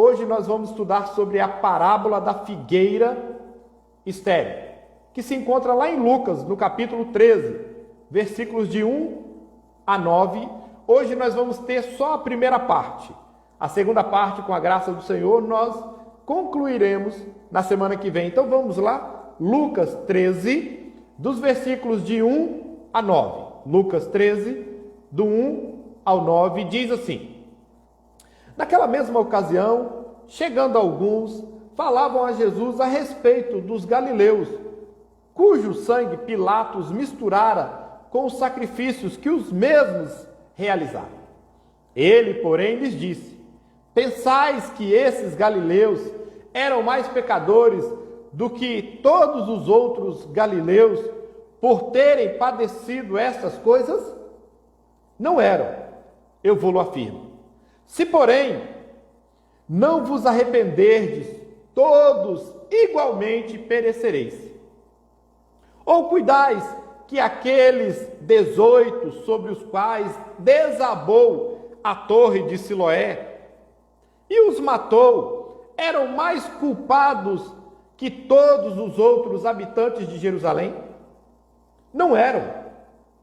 Hoje nós vamos estudar sobre a parábola da figueira estéril, que se encontra lá em Lucas, no capítulo 13, versículos de 1 a 9. Hoje nós vamos ter só a primeira parte. A segunda parte, com a graça do Senhor, nós concluiremos na semana que vem. Então vamos lá, Lucas 13, dos versículos de 1 a 9. Lucas 13, do 1 ao 9, diz assim: Naquela mesma ocasião, chegando alguns, falavam a Jesus a respeito dos galileus, cujo sangue Pilatos misturara com os sacrifícios que os mesmos realizaram. Ele, porém, lhes disse: Pensais que esses galileus eram mais pecadores do que todos os outros galileus por terem padecido estas coisas? Não eram, eu vou-lo afirmo. Se, porém, não vos arrependerdes, todos igualmente perecereis. Ou cuidais que aqueles 18 sobre os quais desabou a torre de Siloé e os matou, eram mais culpados que todos os outros habitantes de Jerusalém? Não eram,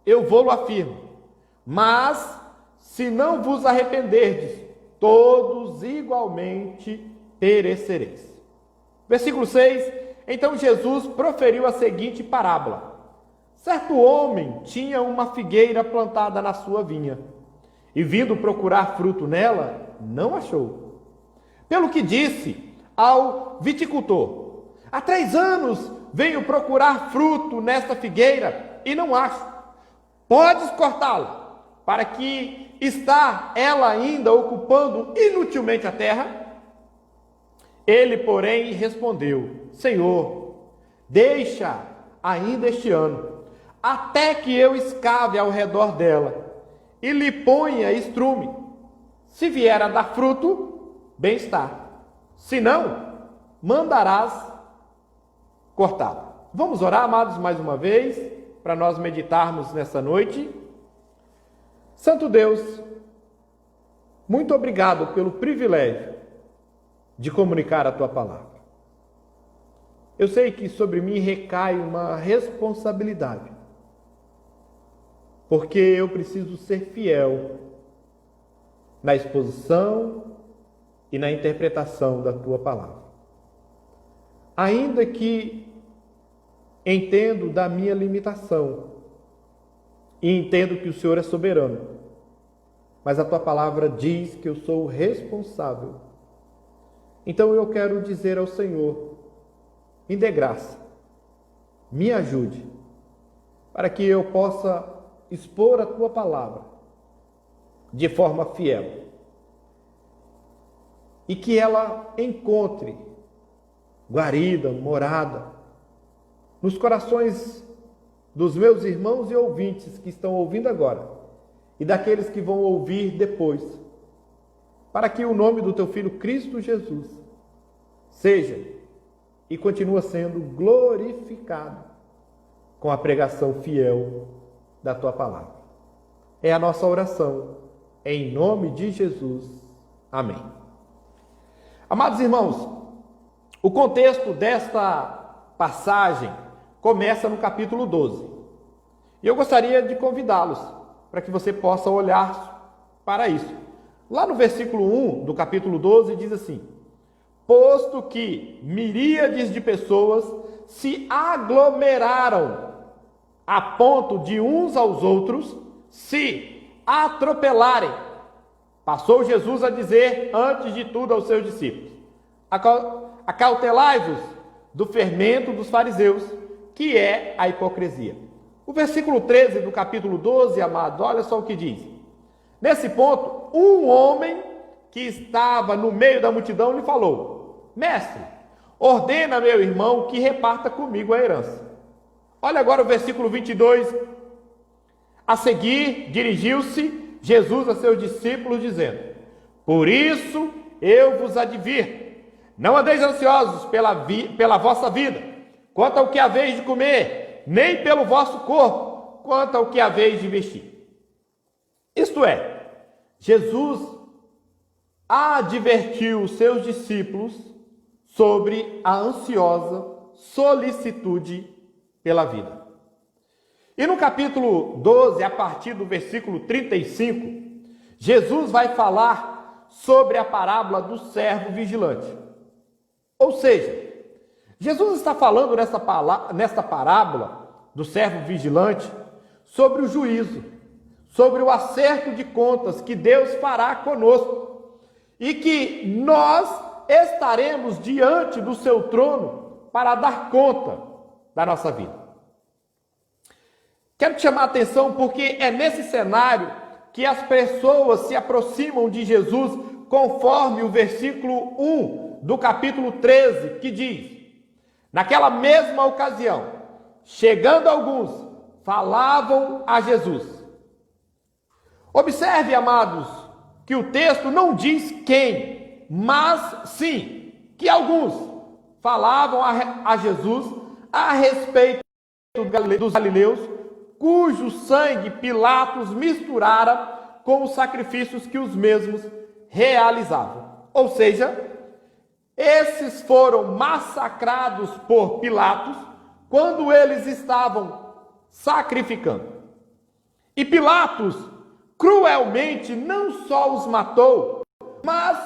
eu vou-lo afirmo. Mas, se não vos arrependerdes, todos igualmente perecereis. Versículo 6, então Jesus proferiu a seguinte parábola. Certo homem tinha uma figueira plantada na sua vinha, e vindo procurar fruto nela, não achou. Pelo que disse ao viticultor: há 3 anos venho procurar fruto nesta figueira e não acho. Podes cortá-la, para que está ela ainda ocupando inutilmente a terra? Ele, porém, respondeu: Senhor, deixa ainda este ano, até que eu escave ao redor dela e lhe ponha estrume. Se vier a dar fruto, bem está. Se não, mandarás cortá-la. Vamos orar, amados, mais uma vez, para nós meditarmos nessa noite. Santo Deus, muito obrigado pelo privilégio de comunicar a Tua palavra. Eu sei que sobre mim recai uma responsabilidade, porque eu preciso ser fiel na exposição e na interpretação da Tua palavra. Ainda que entendo da minha limitação e entendo que o Senhor é soberano, mas a Tua palavra diz que eu sou responsável. Então eu quero dizer ao Senhor: me dê graça, me ajude, para que eu possa expor a Tua palavra de forma fiel e que ela encontre guarida, morada nos corações dos meus irmãos e ouvintes que estão ouvindo agora e daqueles que vão ouvir depois, para que o nome do Teu Filho Cristo Jesus seja e continua sendo glorificado com a pregação fiel da Tua palavra. É a nossa oração, em nome de Jesus. Amém. Amados irmãos, o contexto desta passagem começa no capítulo 12. E eu gostaria de convidá-los para que você possa olhar para isso. Lá no versículo 1 do capítulo 12 diz assim: posto que miríades de pessoas se aglomeraram a ponto de uns aos outros se atropelarem, passou Jesus a dizer antes de tudo aos seus discípulos: acautelai-vos do fermento dos fariseus, que é a hipocrisia. O versículo 13 do capítulo 12, amados, olha só o que diz. Nesse ponto, um homem que estava no meio da multidão lhe falou: mestre, ordena meu irmão que reparta comigo a herança. Olha agora o versículo 22. A seguir, dirigiu-se Jesus a seus discípulos, dizendo: por isso eu vos advirto, não andeis ansiosos pela vossa vida, quanto ao que haveis de comer, nem pelo vosso corpo, quanto ao que haveis de vestir. Isto é, Jesus advertiu os seus discípulos sobre a ansiosa solicitude pela vida. E no capítulo 12, a partir do versículo 35, Jesus vai falar sobre a parábola do servo vigilante. Ou seja, Jesus está falando nesta parábola do servo vigilante sobre o juízo, sobre o acerto de contas que Deus fará conosco e que nós estaremos diante do seu trono para dar conta da nossa vida. Quero te chamar a atenção porque é nesse cenário que as pessoas se aproximam de Jesus, conforme o versículo 1 do capítulo 13, que diz: naquela mesma ocasião, chegando alguns, falavam a Jesus. Observe, amados, que o texto não diz quem, mas sim que alguns falavam a Jesus a respeito dos galileus, cujo sangue Pilatos misturara com os sacrifícios que os mesmos realizavam. Ou seja, esses foram massacrados por Pilatos quando eles estavam sacrificando. E Pilatos cruelmente não só os matou, mas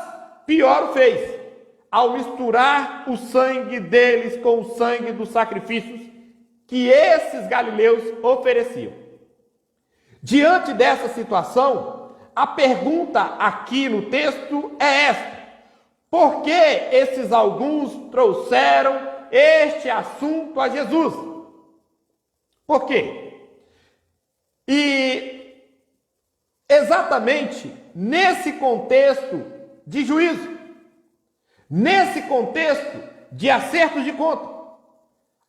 pior fez, ao misturar o sangue deles com o sangue dos sacrifícios que esses galileus ofereciam. Diante dessa situação, a pergunta aqui no texto é esta: por que esses alguns trouxeram este assunto a Jesus? Por quê? E exatamente nesse contexto de juízo, nesse contexto de acerto de conta,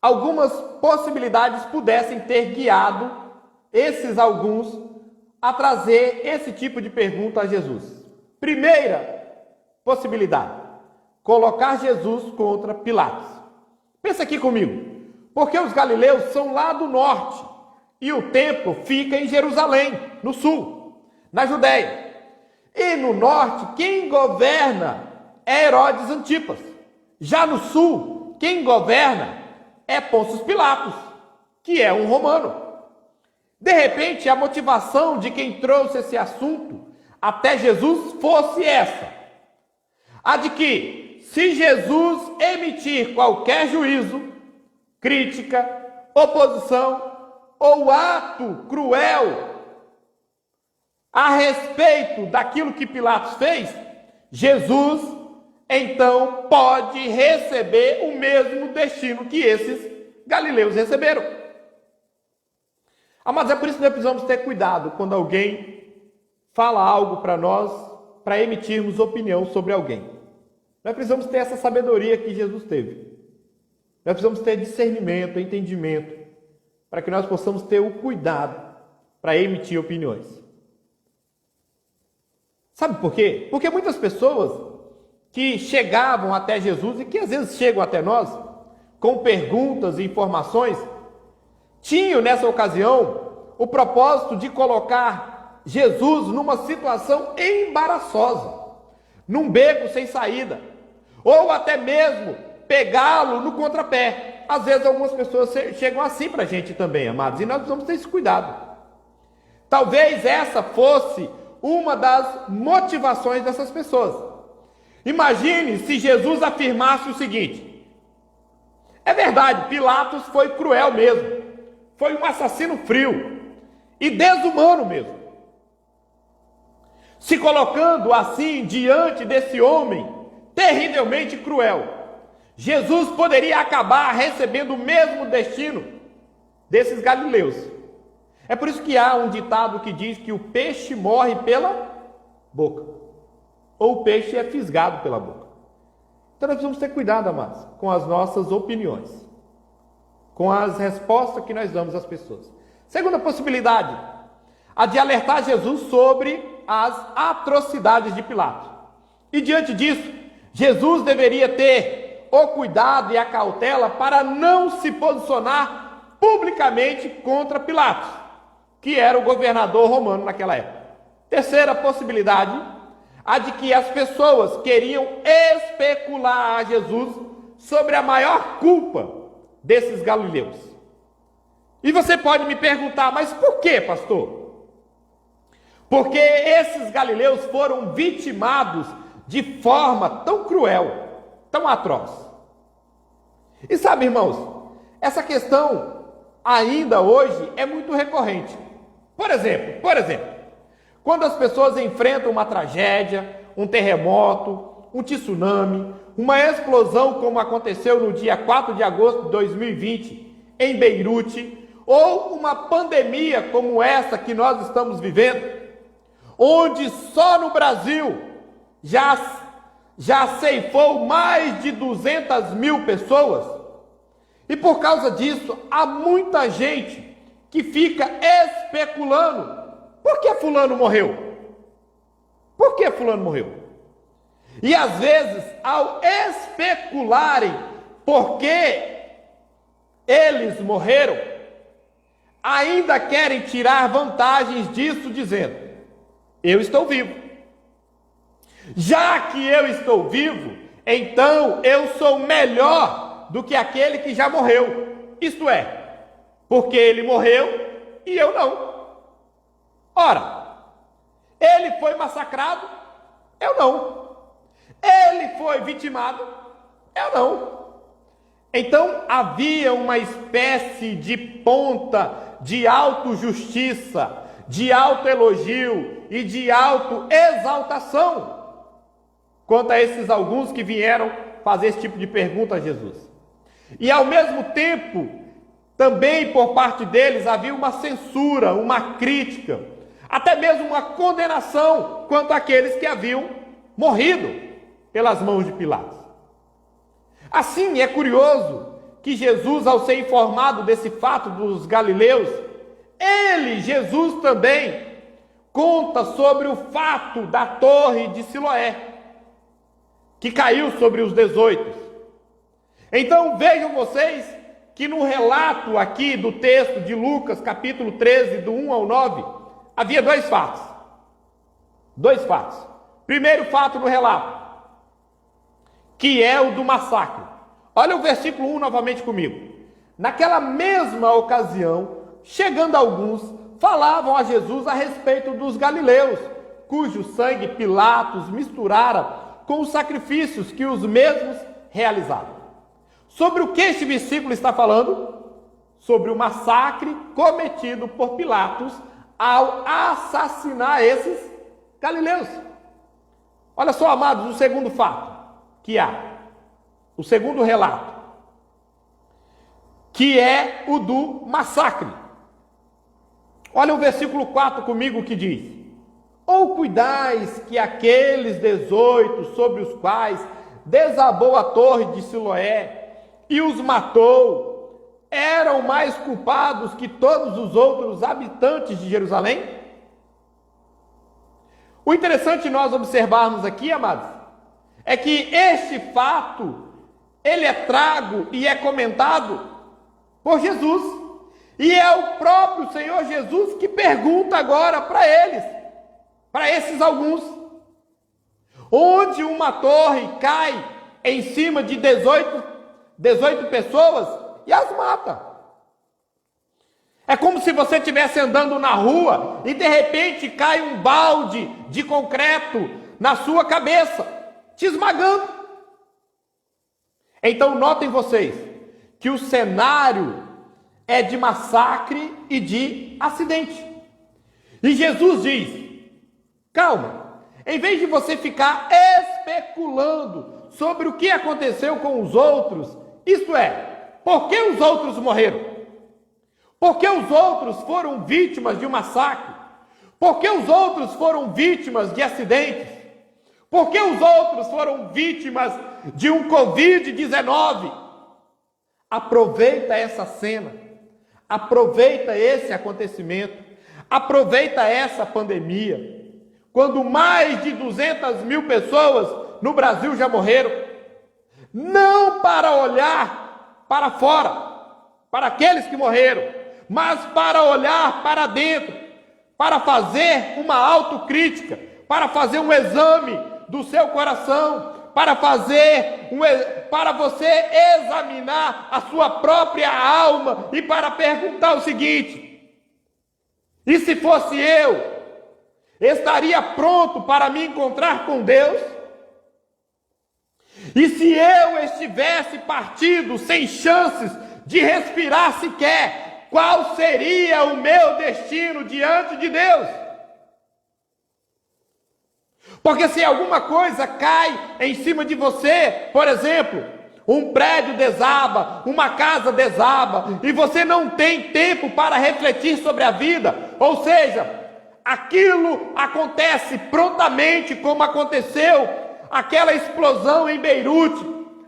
algumas possibilidades pudessem ter guiado esses alguns a trazer esse tipo de pergunta a Jesus. Primeira possibilidade: colocar Jesus contra Pilatos. Pensa aqui comigo, porque os galileus são lá do norte e o templo fica em Jerusalém, no sul, na Judéia. E no norte, quem governa é Herodes Antipas. Já no sul, quem governa é Pôncio Pilatos, que é um romano. De repente, a motivação de quem trouxe esse assunto até Jesus fosse essa: a de que, se Jesus emitir qualquer juízo, crítica, oposição ou ato cruel a respeito daquilo que Pilatos fez, Jesus então pode receber o mesmo destino que esses galileus receberam. Mas é por isso que nós precisamos ter cuidado quando alguém fala algo para nós, para emitirmos opinião sobre alguém. Nós precisamos ter essa sabedoria que Jesus teve. Nós precisamos ter discernimento, entendimento, para que nós possamos ter o cuidado para emitir opiniões. Sabe por quê? Porque muitas pessoas que chegavam até Jesus e que às vezes chegam até nós com perguntas e informações, tinham nessa ocasião o propósito de colocar Jesus numa situação embaraçosa, num beco sem saída, ou até mesmo pegá-lo no contrapé. Às vezes algumas pessoas chegam assim para a gente também, amados, e nós precisamos ter esse cuidado. Talvez essa fosse uma das motivações dessas pessoas. Imagine se Jesus afirmasse o seguinte: é verdade, Pilatos foi cruel mesmo, foi um assassino frio e desumano mesmo. Se colocando assim diante desse homem terrivelmente cruel, Jesus poderia acabar recebendo o mesmo destino desses galileus. É por isso que há um ditado que diz que o peixe morre pela boca, ou o peixe é fisgado pela boca. Então nós precisamos ter cuidado, amados, com as nossas opiniões, com as respostas que nós damos às pessoas. Segunda possibilidade, a de alertar Jesus sobre as atrocidades de Pilatos. E diante disso, Jesus deveria ter o cuidado e a cautela para não se posicionar publicamente contra Pilatos, que era o governador romano naquela época. Terceira possibilidade, a de que as pessoas queriam especular a Jesus sobre a maior culpa desses galileus. E você pode me perguntar, mas por quê, pastor? Porque esses galileus foram vitimados de forma tão cruel, tão atroz. E sabe, irmãos, essa questão ainda hoje é muito recorrente. Por exemplo, quando as pessoas enfrentam uma tragédia, um terremoto, um tsunami, uma explosão como aconteceu no dia 4 de agosto de 2020 em Beirute, ou uma pandemia como essa que nós estamos vivendo, onde só no Brasil já ceifou mais de 200 mil pessoas, e por causa disso há muita gente que fica especulando: por que fulano morreu? Por que fulano morreu? E às vezes, ao especularem por que eles morreram, ainda querem tirar vantagens disso, dizendo: eu estou vivo. Já que eu estou vivo, então eu sou melhor do que aquele que já morreu. Isto é, porque ele morreu e eu não. Ora, ele foi massacrado, eu não. Ele foi vitimado, eu não. Então havia uma espécie de ponta de autojustiça, de autoelogio e de autoexaltação quanto a esses alguns que vieram fazer esse tipo de pergunta a Jesus. E ao mesmo tempo, também por parte deles havia uma censura, uma crítica, até mesmo uma condenação quanto àqueles que haviam morrido pelas mãos de Pilatos. Assim, é curioso que Jesus, ao ser informado desse fato dos galileus, Jesus também, conta sobre o fato da torre de Siloé, que caiu sobre os 18. Então vejam vocês que no relato aqui do texto de Lucas, capítulo 13, do 1 ao 9, havia dois fatos. Primeiro fato no relato, que é o do massacre. Olha o versículo 1 novamente comigo. Naquela mesma ocasião, chegando alguns, falavam a Jesus a respeito dos galileus, cujo sangue Pilatos misturara com os sacrifícios que os mesmos realizavam. Sobre o que este versículo está falando? Sobre o massacre cometido por Pilatos ao assassinar esses galileus. Olha só, amados, o segundo fato que há, o segundo relato, que é o do massacre. Olha o versículo 4 comigo, que diz: ou cuidais que aqueles 18 sobre os quais desabou a torre de Siloé e os matou, eram mais culpados que todos os outros habitantes de Jerusalém? O interessante nós observarmos aqui, amados, é que este fato, ele é trago e é comentado por Jesus. E é o próprio Senhor Jesus que pergunta agora para eles, para esses alguns, onde uma torre cai em cima de 18 pessoas e as mata. É como se você estivesse andando na rua e de repente cai um balde de concreto na sua cabeça, te esmagando. Então notem vocês que o cenário é de massacre e de acidente. E Jesus diz: calma, em vez de você ficar especulando sobre o que aconteceu com os outros, isto é, por que os outros morreram? Por que os outros foram vítimas de um massacre? Por que os outros foram vítimas de acidentes? Por que os outros foram vítimas de um Covid-19? Aproveita essa cena, aproveita esse acontecimento, aproveita essa pandemia, quando mais de 200 mil pessoas no Brasil já morreram, não para olhar para fora, para aqueles que morreram, mas para olhar para dentro, para fazer uma autocrítica, para fazer um exame do seu coração, para você examinar a sua própria alma e para perguntar o seguinte: e se fosse eu, estaria pronto para me encontrar com Deus? E se eu estivesse partido sem chances de respirar sequer, qual seria o meu destino diante de Deus? Porque se alguma coisa cai em cima de você, por exemplo, um prédio desaba, uma casa desaba, e você não tem tempo para refletir sobre a vida, ou seja, aquilo acontece prontamente, como aconteceu aquela explosão em Beirute,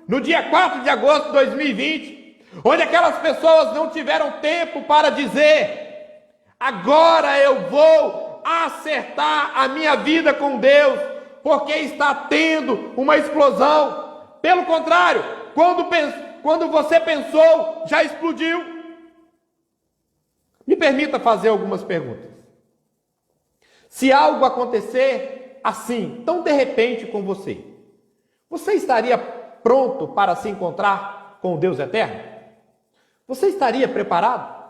no dia 4 de agosto de 2020, onde aquelas pessoas não tiveram tempo para dizer: agora eu vou acertar a minha vida com Deus, porque está tendo uma explosão. Pelo contrário, quando você pensou, já explodiu. Me permita fazer algumas perguntas. Se algo acontecer assim, tão de repente com você, você estaria pronto para se encontrar com o Deus eterno? Você estaria preparado?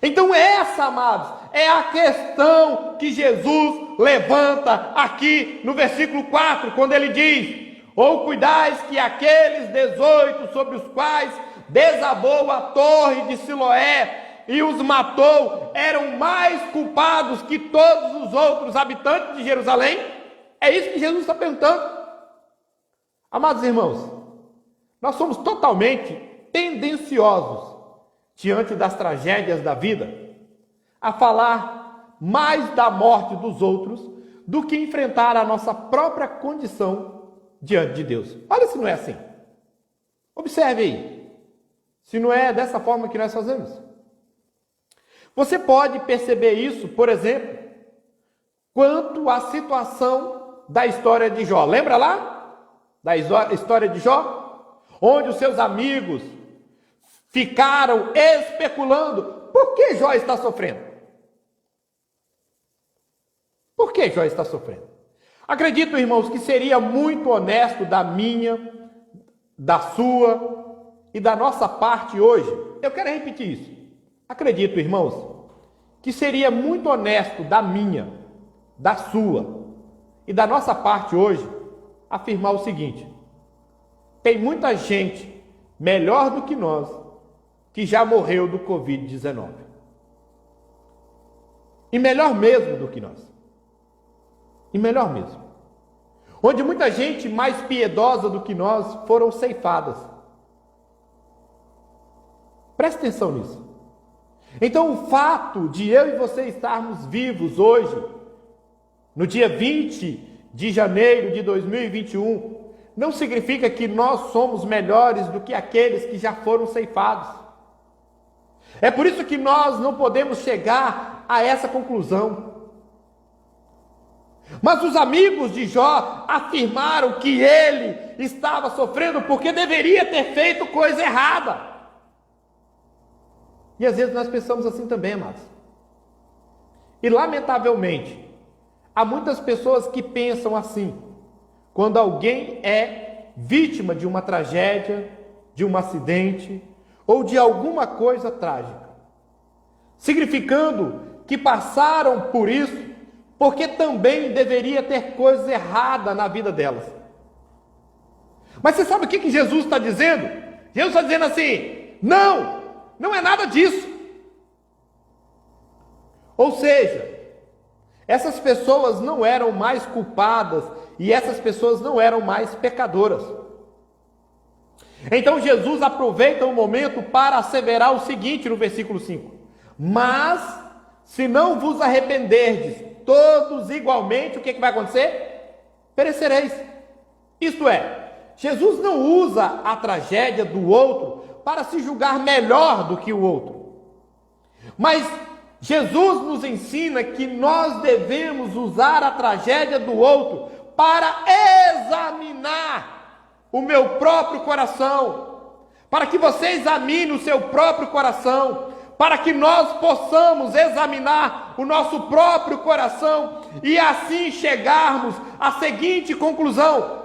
Então essa, amados, é a questão que Jesus levanta aqui no versículo 4, quando ele diz: ou cuidais que aqueles 18 sobre os quais desabou a torre de Siloé e os matou, eram mais culpados que todos os outros habitantes de Jerusalém? É isso que Jesus está perguntando. Amados irmãos, nós somos totalmente tendenciosos diante das tragédias da vida a falar mais da morte dos outros do que enfrentar a nossa própria condição diante de Deus. Olha se não é assim. Observe aí, se não é dessa forma que nós fazemos. Você pode perceber isso, por exemplo, quanto à situação da história de Jó. Lembra lá da história de Jó? Onde os seus amigos ficaram especulando por que Jó está sofrendo. Por que Jó está sofrendo? Acredito, irmãos, que seria muito honesto da minha, da sua e da nossa parte hoje. Eu quero repetir isso. Acredito, irmãos, que seria muito honesto da minha, da sua e da nossa parte hoje afirmar o seguinte: tem muita gente melhor do que nós que já morreu do Covid-19. E melhor mesmo do que nós. E melhor mesmo. Onde muita gente mais piedosa do que nós foram ceifadas. Preste atenção nisso. Então o fato de eu e você estarmos vivos hoje, no dia 20 de janeiro de 2021, não significa que nós somos melhores do que aqueles que já foram ceifados. É por isso que nós não podemos chegar a essa conclusão. Mas os amigos de Jó afirmaram que ele estava sofrendo porque deveria ter feito coisa errada. E às vezes nós pensamos assim também, amados. E lamentavelmente, há muitas pessoas que pensam assim, quando alguém é vítima de uma tragédia, de um acidente, ou de alguma coisa trágica, significando que passaram por isso porque também deveria ter coisa errada na vida delas. Mas você sabe o que Jesus está dizendo? Jesus está dizendo assim: não é nada disso. Ou seja, essas pessoas não eram mais culpadas e essas pessoas não eram mais pecadoras. Então Jesus aproveita o momento para asseverar o seguinte no versículo 5: mas se não vos arrependerdes todos igualmente, o que vai acontecer? Perecereis. Isto é, Jesus não usa a tragédia do outro para se julgar melhor do que o outro. Mas Jesus nos ensina que nós devemos usar a tragédia do outro para examinar o meu próprio coração, para que você examine o seu próprio coração, para que nós possamos examinar o nosso próprio coração e assim chegarmos à seguinte conclusão: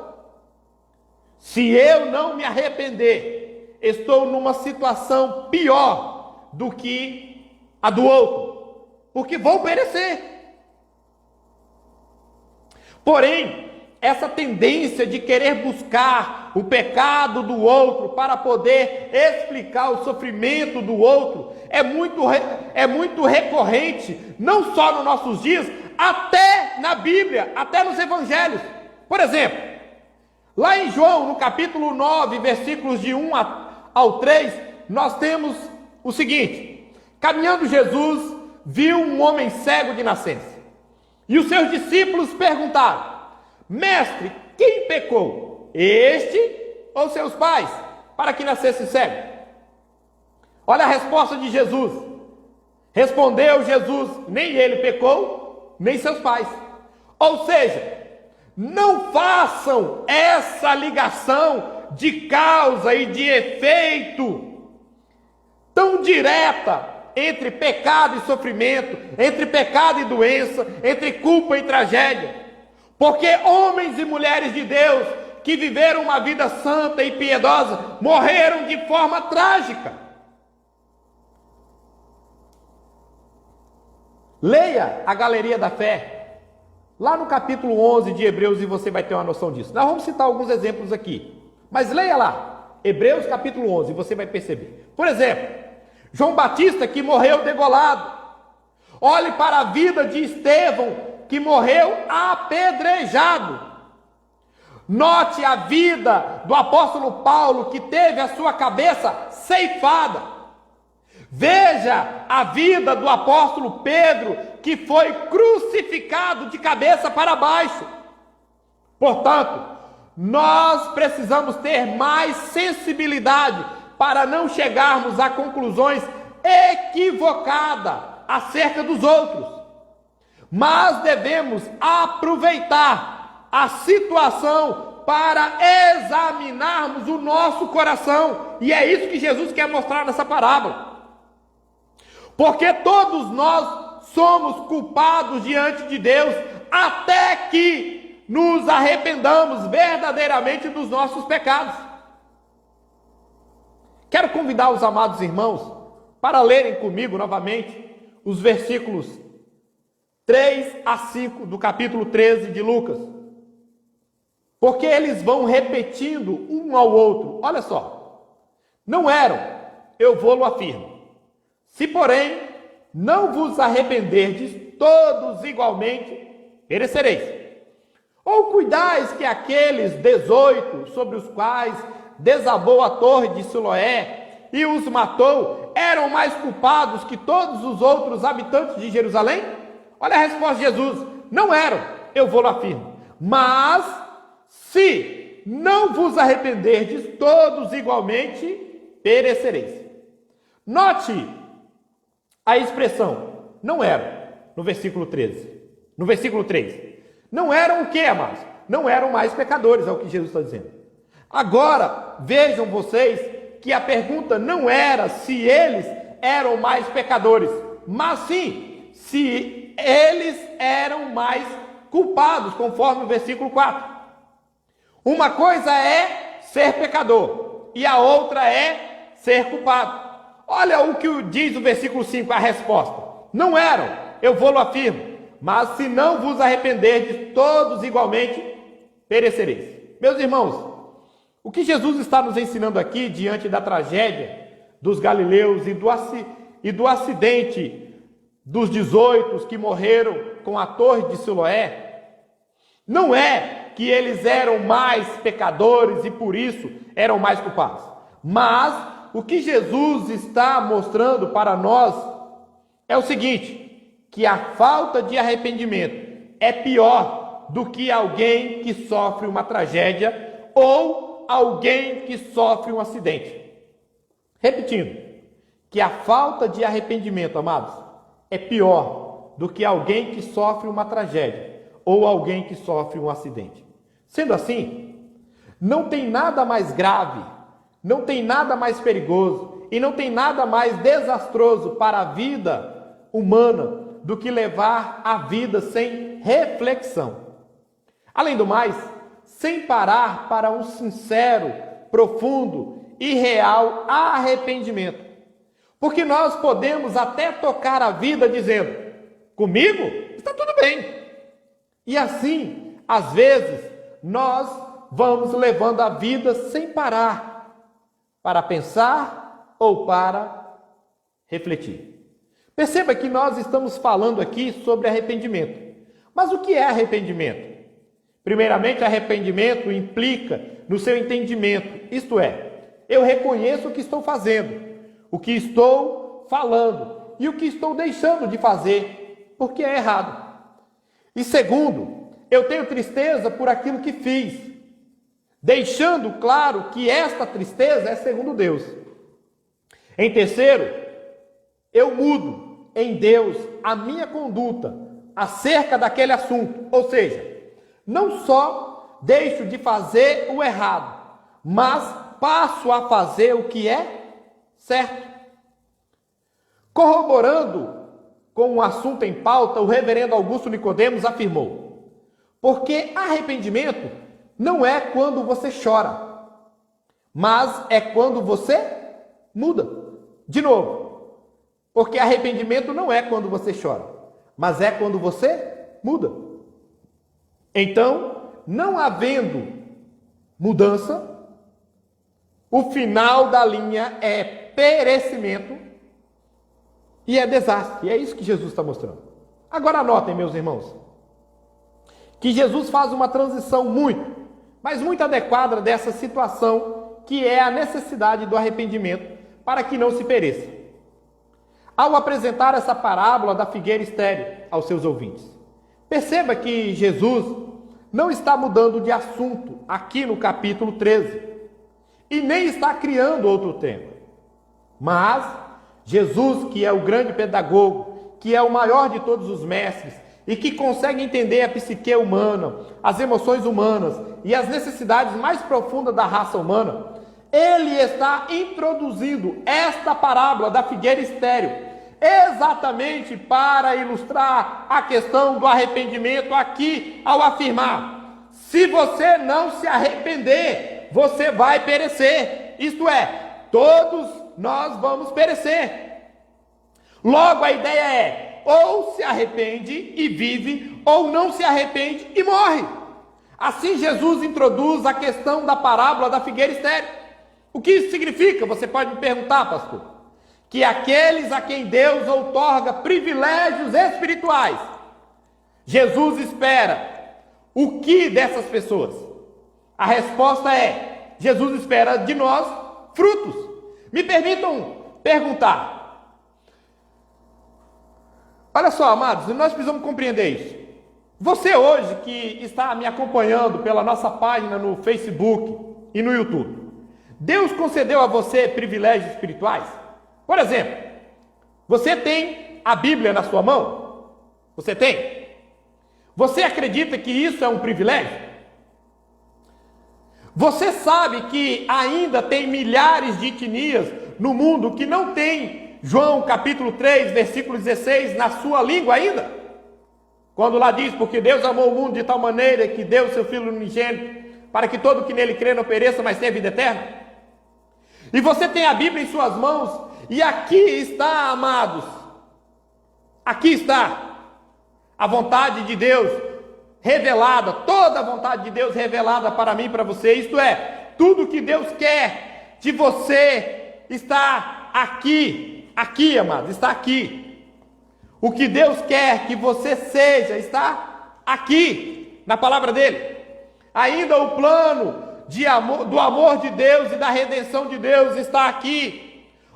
se eu não me arrepender, estou numa situação pior do que a do outro, porque vou perecer. Porém, essa tendência de querer buscar o pecado do outro para poder explicar o sofrimento do outro é muito recorrente, não só nos nossos dias, até na Bíblia, até nos evangelhos. Por exemplo, lá em João, no capítulo 9, versículos de 1 ao 3, nós temos o seguinte: caminhando Jesus, viu um homem cego de nascença, e os seus discípulos perguntaram: mestre, quem pecou, este ou seus pais, para que nascesse cego? Olha a resposta de Jesus. Respondeu Jesus: nem ele pecou, nem seus pais. Ou seja, não façam essa ligação de causa e de efeito tão direta entre pecado e sofrimento, entre pecado e doença, entre culpa e tragédia. Porque homens e mulheres de Deus que viveram uma vida santa e piedosa morreram de forma trágica. Leia a Galeria da Fé, lá no capítulo 11 de Hebreus, e você vai ter uma noção disso. Nós vamos citar alguns exemplos aqui, mas leia lá, Hebreus capítulo 11, e você vai perceber. Por exemplo, João Batista, que morreu degolado. Olhe para a vida de Estevão, que morreu apedrejado. Note a vida do apóstolo Paulo, que teve a sua cabeça ceifada. Veja a vida do apóstolo Pedro, que foi crucificado de cabeça para baixo. Portanto, nós precisamos ter mais sensibilidade para não chegarmos a conclusões equivocadas acerca dos outros. Mas devemos aproveitar a situação para examinarmos o nosso coração. E é isso que Jesus quer mostrar nessa parábola. Porque todos nós somos culpados diante de Deus, até que nos arrependamos verdadeiramente dos nossos pecados. Quero convidar os amados irmãos para lerem comigo novamente os versículos 3 a 5 do capítulo 13 de Lucas, porque eles vão repetindo um ao outro. Olha só: não eram, eu vou-lo afirmo, se porém não vos arrependerdes, todos igualmente perecereis. Ou cuidais que aqueles 18 sobre os quais desabou a torre de Siloé e os matou, eram mais culpados que todos os outros habitantes de Jerusalém? Olha a resposta de Jesus: não eram, eu vou-lo afirmo, mas se não vos arrependerdes, todos igualmente perecereis. Note a expressão não eram no versículo 13. No versículo 3. Não eram o que, amados? Não eram mais pecadores, é o que Jesus está dizendo. Agora, vejam vocês que a pergunta não era se eles eram mais pecadores, mas sim se eles eram mais culpados, conforme o versículo 4. Uma coisa é ser pecador e a outra é ser culpado. Olha o que diz o versículo 5, a resposta: não eram, eu vou-lo afirmo, mas se não vos arrependerdes, todos igualmente perecereis. Meus irmãos, o que Jesus está nos ensinando aqui, diante da tragédia dos galileus e do acidente dos 18 que morreram com a torre de Siloé, não é que eles eram mais pecadores e por isso eram mais culpados. Mas o que Jesus está mostrando para nós é o seguinte: que a falta de arrependimento é pior do que alguém que sofre uma tragédia ou alguém que sofre um acidente. Repetindo, que a falta de arrependimento, amados, é pior do que alguém que sofre uma tragédia ou alguém que sofre um acidente. Sendo assim, não tem nada mais grave, não tem nada mais perigoso e não tem nada mais desastroso para a vida humana do que levar a vida sem reflexão. Além do mais, sem parar para um sincero, profundo e real arrependimento. Porque nós podemos até tocar a vida dizendo: comigo está tudo bem. E assim, às vezes, nós vamos levando a vida sem parar para pensar ou para refletir. Perceba que nós estamos falando aqui sobre arrependimento. Mas o que é arrependimento? Primeiramente, arrependimento implica no seu entendimento, isto é, eu reconheço o que estou fazendo, o que estou falando e o que estou deixando de fazer, porque é errado. E segundo, eu tenho tristeza por aquilo que fiz, deixando claro que esta tristeza é segundo Deus. Em terceiro, eu mudo em Deus a minha conduta acerca daquele assunto, ou seja, não só deixo de fazer o errado, mas passo a fazer o que é certo. Corroborando com o assunto em pauta, o reverendo Augusto Nicodemos afirmou: porque arrependimento não é quando você chora, mas é quando você muda. De novo, porque arrependimento não é quando você chora, mas é quando você muda. Então, não havendo mudança, o final da linha é perecimento e é desastre. E é isso que Jesus está mostrando. Agora anotem, meus irmãos, que Jesus faz uma transição mas muito adequada dessa situação, que é a necessidade do arrependimento para que não se pereça. Ao apresentar essa parábola da figueira estéril aos seus ouvintes, perceba que Jesus não está mudando de assunto aqui no capítulo 13 e nem está criando outro tema. Mas Jesus, que é o grande pedagogo, que é o maior de todos os mestres e que consegue entender a psique humana, as emoções humanas e as necessidades mais profundas da raça humana, ele está introduzindo esta parábola da figueira estéril exatamente para ilustrar a questão do arrependimento aqui, ao afirmar: se você não se arrepender, você vai perecer. Isto é, todos nós vamos perecer. Logo, a ideia é: ou se arrepende e vive, ou não se arrepende e morre. Assim, Jesus introduz a questão da parábola da figueira estéril. O que isso significa? Você pode me perguntar, pastor. Que aqueles a quem Deus outorga privilégios espirituais, Jesus espera o que dessas pessoas? A resposta é: Jesus espera de nós frutos. Me permitam perguntar. Olha só, amados, nós precisamos compreender isso. Você hoje que está me acompanhando pela nossa página no Facebook e no YouTube, Deus concedeu a você privilégios espirituais? Por exemplo, você tem a Bíblia na sua mão? Você tem? Você acredita que isso é um privilégio? Você sabe que ainda tem milhares de etnias no mundo que não tem João capítulo 3, versículo 16 na sua língua ainda? Quando lá diz: porque Deus amou o mundo de tal maneira que deu o seu Filho unigênito, para que todo que nele crê não pereça, mas tenha vida eterna. E você tem a Bíblia em suas mãos, e aqui está, amados, aqui está a vontade de Deus revelada, toda a vontade de Deus revelada para mim e para você. Isto é, tudo que Deus quer de você está aqui, amados, está aqui. O que Deus quer que você seja está aqui, na palavra dele. Ainda o plano do amor de Deus e da redenção de Deus está aqui.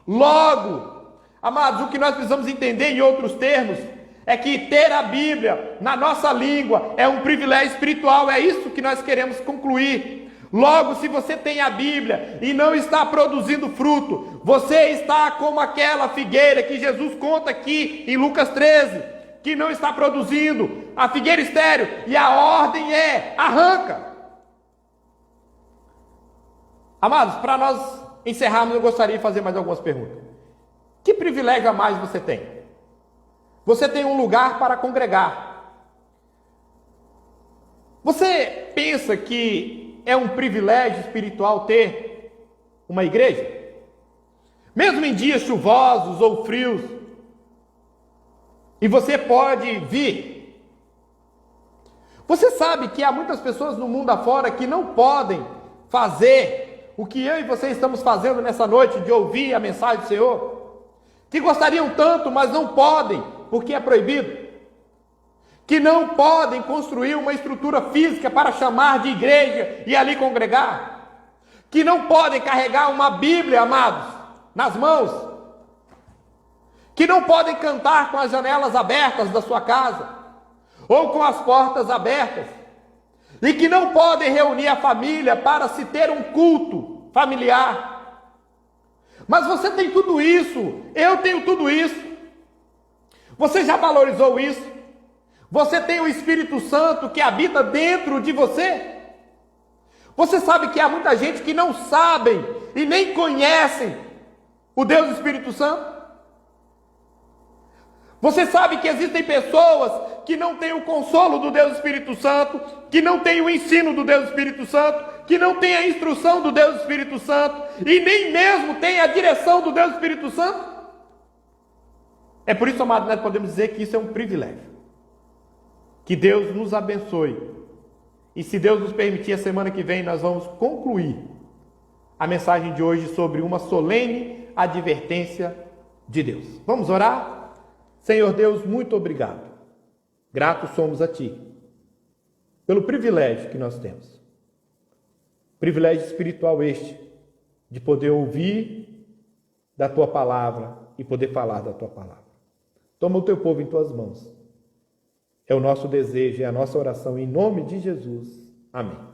Logo, amados, o que nós precisamos entender em outros termos é que ter a Bíblia na nossa língua é um privilégio espiritual. É isso que nós queremos concluir. Logo, se você tem a Bíblia e não está produzindo fruto, você está como aquela figueira que Jesus conta aqui em Lucas 13, que não está produzindo, a figueira estéril, e a ordem é: arranca. Amados, para nós encerrarmos, eu gostaria de fazer mais algumas perguntas. Que privilégio a mais você tem? Você tem um lugar para congregar. Você pensa que é um privilégio espiritual ter uma igreja? Mesmo em dias chuvosos ou frios, e você pode vir. Você sabe que há muitas pessoas no mundo afora que não podem fazer o que eu e você estamos fazendo nessa noite, de ouvir a mensagem do Senhor, que gostariam tanto, mas não podem, porque é proibido, que não podem construir uma estrutura física para chamar de igreja e ali congregar, que não podem carregar uma Bíblia, amados, nas mãos, que não podem cantar com as janelas abertas da sua casa, ou com as portas abertas, e que não podem reunir a família para se ter um culto familiar. Mas você tem tudo isso, eu tenho tudo isso. Você já valorizou isso? Você tem o Espírito Santo que habita dentro de você? Você sabe que há muita gente que não sabem e nem conhecem o Deus Espírito Santo? Você sabe que existem pessoas que não têm o consolo do Deus Espírito Santo, que não têm o ensino do Deus Espírito Santo, que não têm a instrução do Deus Espírito Santo, e nem mesmo têm a direção do Deus Espírito Santo? É por isso, amado, nós podemos dizer que isso é um privilégio. Que Deus nos abençoe. E se Deus nos permitir, a semana que vem nós vamos concluir a mensagem de hoje sobre uma solene advertência de Deus. Vamos orar? Senhor Deus, muito obrigado. Gratos somos a Ti pelo privilégio que nós temos. Privilégio espiritual este, de poder ouvir da Tua palavra e poder falar da Tua palavra. Toma o Teu povo em Tuas mãos. É o nosso desejo, é a nossa oração em nome de Jesus. Amém.